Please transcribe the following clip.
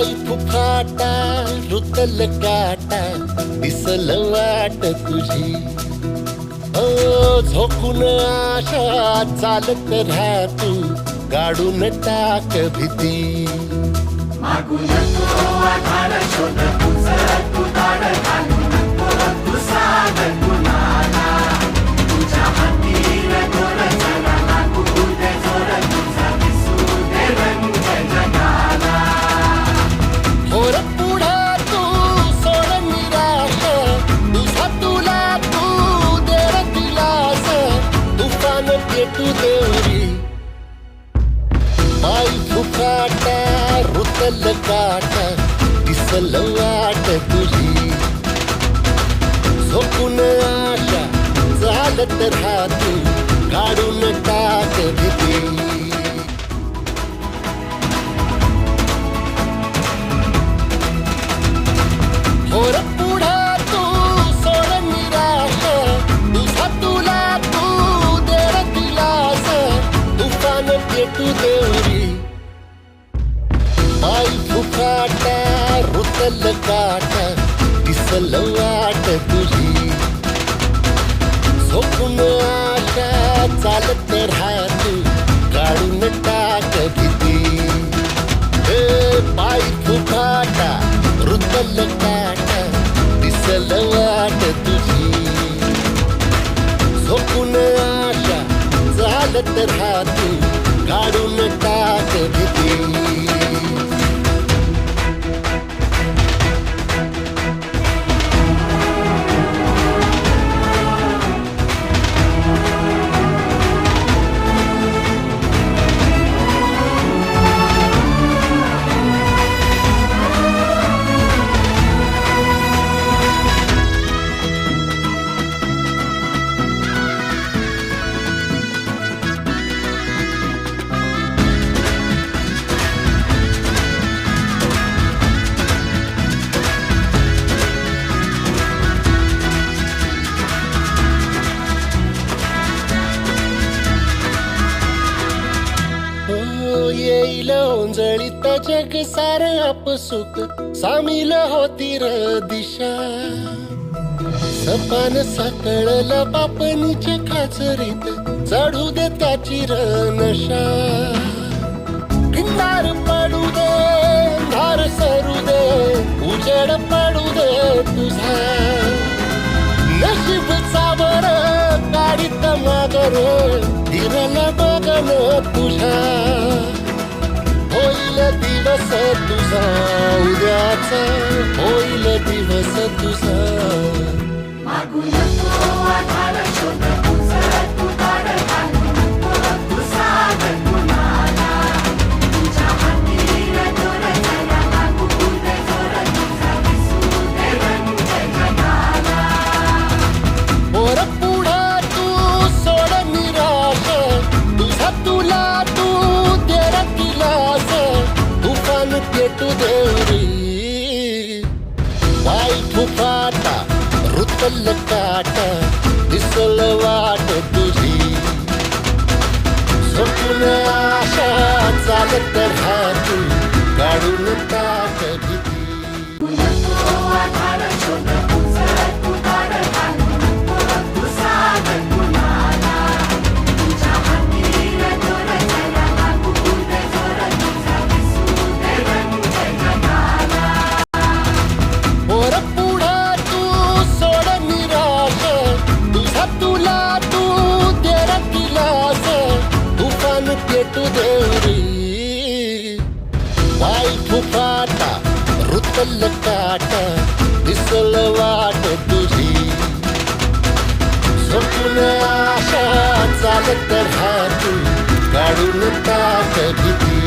पाय फुफाटा रुतल काटा दिसल वाट तुझी झोकून आशा चालत राहा तू गाडून टाक भीती मागून नको आधार शोध तुझं तू दाड घालू नको तू साध कुणाला तुझ्या हातीर दोर जरा लागू दे जोर तुझा दिसू दे रंग जगाला होर पुढे तू सोड निराश तुझा तुला तू देर दिलास तुफान पेटू देवरी पाय फुफाटा रुतल काटा दिसल वाट तुझी झोपून आशा चालत राहा तू काढून टाक भीती होर पुढे तू सोड निराश तुझा तुला तू देर दिलास तुफान पेटू देवरी पाय फुफाटा रुतल काटा दिसल वाट तुझी झोपून आशा चालत राहा तू काढून टाक भीती पाय फुफाटा रुतल काटा दिसल वाट तुझी झोपून आशा चालत राहा तू काढून टाक भीती येईल ओंजळीत जग सार अपसुक सामील होती र दिशा सपान साकळला बापनीच्या खाचरीत चढू दे त्याची र नशा भिंगार पडू दे धार सरू दे उजेड पडू दे तुझा नशीब चावर गाडीत मागर फिरल बघन तुझ्या होईल दिवस तुझा उद्याचा होईल दिवस तुझा मागून नको आधार शोध तुझं तू दाड घालू नको तू साध कुणाला तुझ्या हातीर दोर जरा लागू दे जोर तुझा दिसू दे रंग जगाला होर पुढे तू सोड निराश तुझा तुला तू देर दिलास तुफान पेटू देवरी पाय फुफाटा रुतल काटा दिसल वाट तुझी झोपून आशा चालत राहा तू काढून टाक भीती नको आधार शोध तुझं तू दाड घालू नको तू साध कुणाला तुझ्या हातीर दोर जरा लागू दे जोर तुझा दिसू दे रंग जगाला होर पुढे तू सोड निराश तुझा तुला तू देर दिलास तुफान पेटू देवरी पाय फुफाटा रुतल काटा दिसल वाट तुझी झोपून आशा चालत राहा तू काढून टाक भीती